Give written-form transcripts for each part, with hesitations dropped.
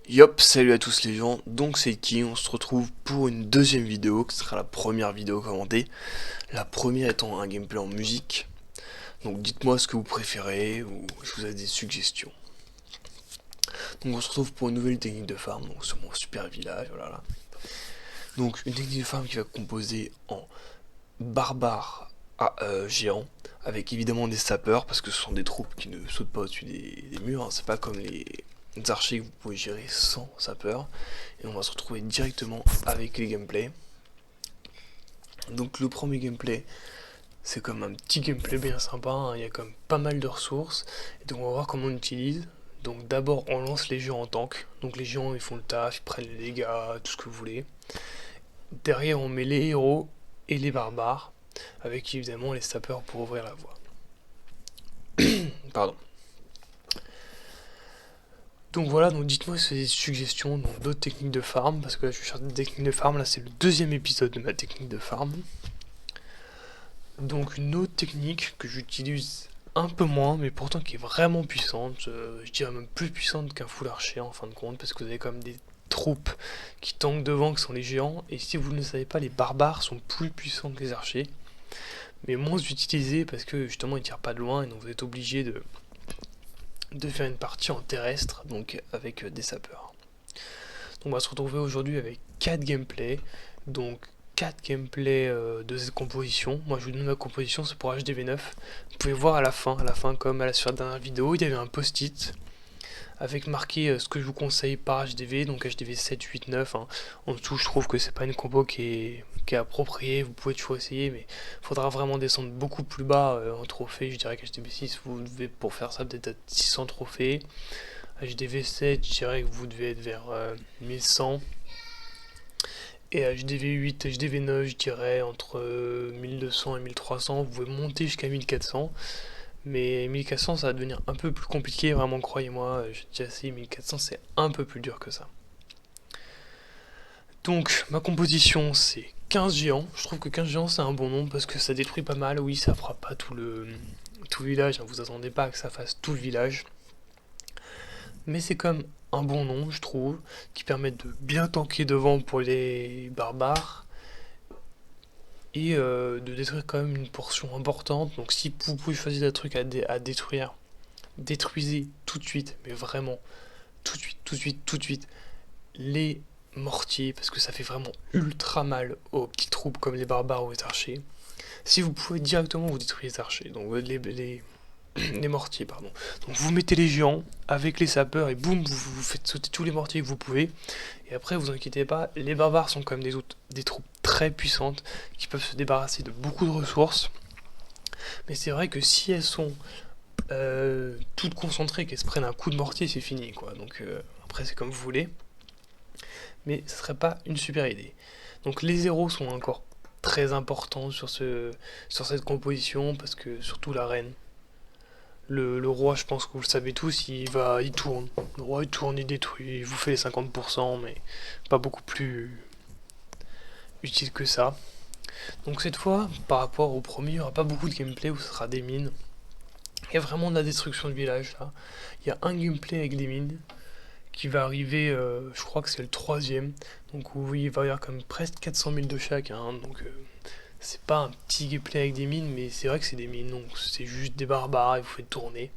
Yop, salut à tous les gens, donc c'est qui, on se retrouve pour une deuxième vidéo, qui sera la première vidéo commentée, la première étant un gameplay en musique, donc dites-moi ce que vous préférez, ou je vous ai des suggestions. Donc on se retrouve pour une nouvelle technique de farm, donc sur mon super village, voilà. Donc une technique de farm qui va composer en barbare à géant, avec évidemment des sapeurs, parce que ce sont des troupes qui ne sautent pas au-dessus des murs, hein. C'est pas comme les archers que vous pouvez gérer sans sapeurs. Et on va se retrouver directement avec les gameplays. Donc le premier gameplay, c'est comme un petit gameplay bien sympa, hein. Il y a comme pas mal de ressources, et donc on va voir comment on utilise. Donc d'abord on lance les géants en tank, donc les géants ils font le taf, ils prennent les dégâts, tout ce que vous voulez. Derrière on met les héros et les barbares, avec évidemment les sapeurs pour ouvrir la voie. Pardon. Donc voilà, donc dites-moi si vous avez des suggestions d'autres techniques de farm, parce que là je cherche des techniques de farm, là c'est le deuxième épisode de ma technique de farm. Donc une autre technique que j'utilise un peu moins, mais pourtant qui est vraiment puissante, je dirais même plus puissante qu'un full archer en fin de compte, parce que vous avez quand même des troupes qui tankent devant, qui sont les géants, et si vous ne le savez pas, les barbares sont plus puissants que les archers, mais moins utilisés parce que justement ils tirent pas de loin, et donc vous êtes obligé de faire une partie en terrestre, donc avec des sapeurs. Donc on va se retrouver aujourd'hui avec 4 gameplays, donc 4 gameplays de cette composition. Moi je vous donne ma composition, c'est pour HDV9. Vous pouvez voir à la fin comme sur la dernière vidéo, il y avait un post-it avec marqué ce que je vous conseille par HDV, donc HDV 7, 8, 9. Hein. En dessous je trouve que c'est pas une compo qui est appropriée, vous pouvez toujours essayer, mais il faudra vraiment descendre beaucoup plus bas en trophée. Je dirais qu'HDV 6, vous devez pour faire ça peut-être à 600 trophées. HDV 7, je dirais que vous devez être vers 1100. Et HDV 8, HDV 9, je dirais entre 1200 et 1300. Vous pouvez monter jusqu'à 1400. Mais 1400, ça va devenir un peu plus compliqué, vraiment, croyez-moi. Je dis assez, 1400, c'est un peu plus dur que ça. Donc, ma composition, c'est 15 géants. Je trouve que 15 géants, c'est un bon nombre parce que ça détruit pas mal. Oui, ça fera pas tout le village. Hein. Vous attendez pas que ça fasse tout le village. Mais c'est comme un bon nombre, je trouve, qui permet de bien tanker devant pour les barbares et de détruire quand même une portion importante. Donc si vous pouvez choisir des trucs à détruire, détruisez tout de suite, mais vraiment tout de suite, tout de suite, tout de suite, les mortiers, parce que ça fait vraiment ultra mal aux petites troupes comme les barbares ou les archers. Si vous pouvez directement vous détruire les archers, donc les mortiers, pardon. Donc vous mettez les géants avec les sapeurs et boum, vous faites sauter tous les mortiers que vous pouvez. Et après, vous inquiétez pas, les barbares sont quand même des troupes très puissantes qui peuvent se débarrasser de beaucoup de ressources. Mais c'est vrai que si elles sont toutes concentrées, qu'elles se prennent un coup de mortier, c'est fini, quoi. Donc après, c'est comme vous voulez. Mais ce serait pas une super idée. Donc les zéros sont encore très importants sur cette composition, parce que surtout la reine. Le roi, je pense que vous le savez tous, il tourne. Le roi, il tourne, il détruit, il vous fait les 50%, mais pas beaucoup plus utile que ça. Donc cette fois, par rapport au premier, il n'y aura pas beaucoup de gameplay où ce sera des mines. Il y a vraiment de la destruction de village là. Il y a un gameplay avec des mines qui va arriver, je crois que c'est le troisième. Donc où il va y avoir comme presque 400 000 de chaque. Hein, donc c'est pas un petit gameplay avec des mines, mais c'est vrai que c'est des mines. Donc c'est juste des barbares et vous faites tourner.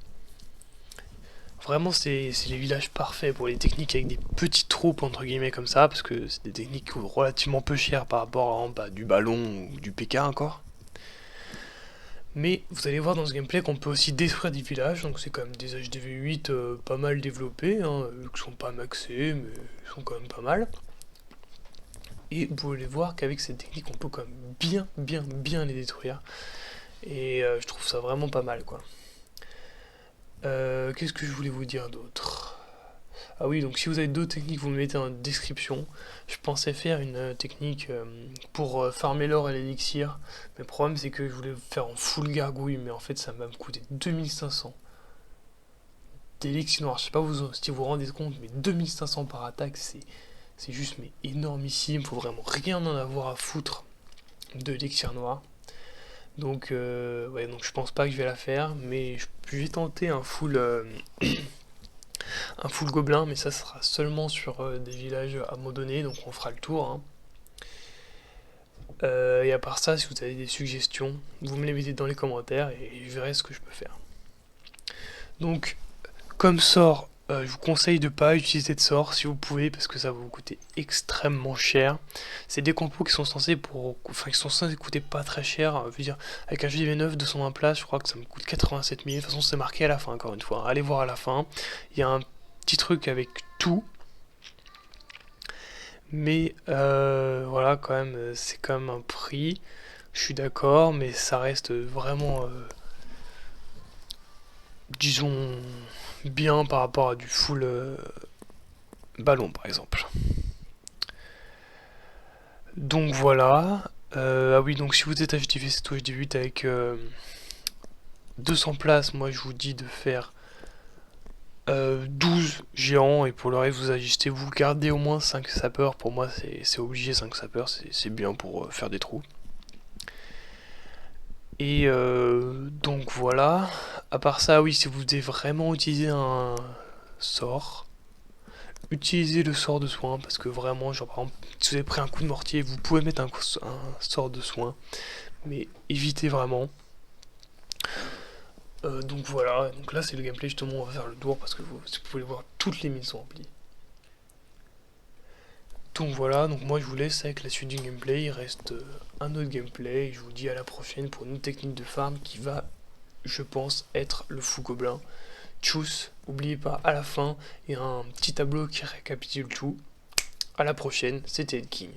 Vraiment, c'est les villages parfaits pour les techniques avec des petites troupes, entre guillemets, comme ça, parce que c'est des techniques qui coûtent relativement peu cher par rapport à du ballon ou du PK encore. Mais vous allez voir dans ce gameplay qu'on peut aussi détruire des villages, donc c'est quand même des HDV 8 pas mal développés, hein, qui sont pas maxés, mais ils sont quand même pas mal. Et vous pouvez voir qu'avec cette technique, on peut quand même bien les détruire. Et je trouve ça vraiment pas mal, quoi. Qu'est-ce que je voulais vous dire d'autre? Ah oui, donc si vous avez d'autres techniques, vous me mettez en description. Je pensais faire une technique pour farmer l'or et l'élixir. Mais le problème, c'est que je voulais le faire en full gargouille, mais en fait, ça va me coûter 2500 d'élixir noir. Je sais pas si vous vous rendez compte, mais 2500 par attaque, c'est juste mais énormissime. Faut vraiment rien en avoir à foutre de l'élixir noir. Donc, ouais, donc je pense pas que je vais la faire, mais je vais tenter un full gobelin, mais ça sera seulement sur des villages à un moment donné, donc on fera le tour, hein. Et à part ça, si vous avez des suggestions, vous me les mettez dans les commentaires et je verrai ce que je peux faire. Donc, comme sort, je vous conseille de pas utiliser de sort si vous pouvez, parce que ça va vous coûter extrêmement cher. C'est des compos qui sont censés qui sont censés coûter pas très cher. Je veux dire, avec un JV9 220 places, je crois que ça me coûte 87 000. De toute façon, c'est marqué à la fin, encore une fois. Allez voir à la fin. Il y a un petit truc avec tout. Mais voilà, quand même, c'est quand même un prix. Je suis d'accord, mais ça reste vraiment, disons, bien par rapport à du full ballon, par exemple. Donc voilà. Ah oui, donc si vous êtes HDV 7 ou HD8 avec 200 places, moi je vous dis de faire 12 géants, et pour le reste vous ajustez, vous gardez au moins 5 sapeurs. Pour moi c'est obligé, 5 sapeurs, c'est bien pour faire des trous. Et donc voilà. À part ça, oui, si vous devez vraiment utiliser un sort, utilisez le sort de soin, parce que vraiment, genre par exemple, si vous avez pris un coup de mortier, vous pouvez mettre un sort de soin, mais évitez vraiment. Donc voilà, donc là c'est le gameplay, justement on va faire le tour parce que vous pouvez voir, toutes les mines sont remplies. Donc voilà, donc moi je vous laisse avec la suite du gameplay, il reste un autre gameplay, et je vous dis à la prochaine pour une autre technique de farm qui va, je pense, être le fou gobelin. Tchuss, n'oubliez pas, à la fin, il y a un petit tableau qui récapitule tout. À la prochaine, c'était Ed King.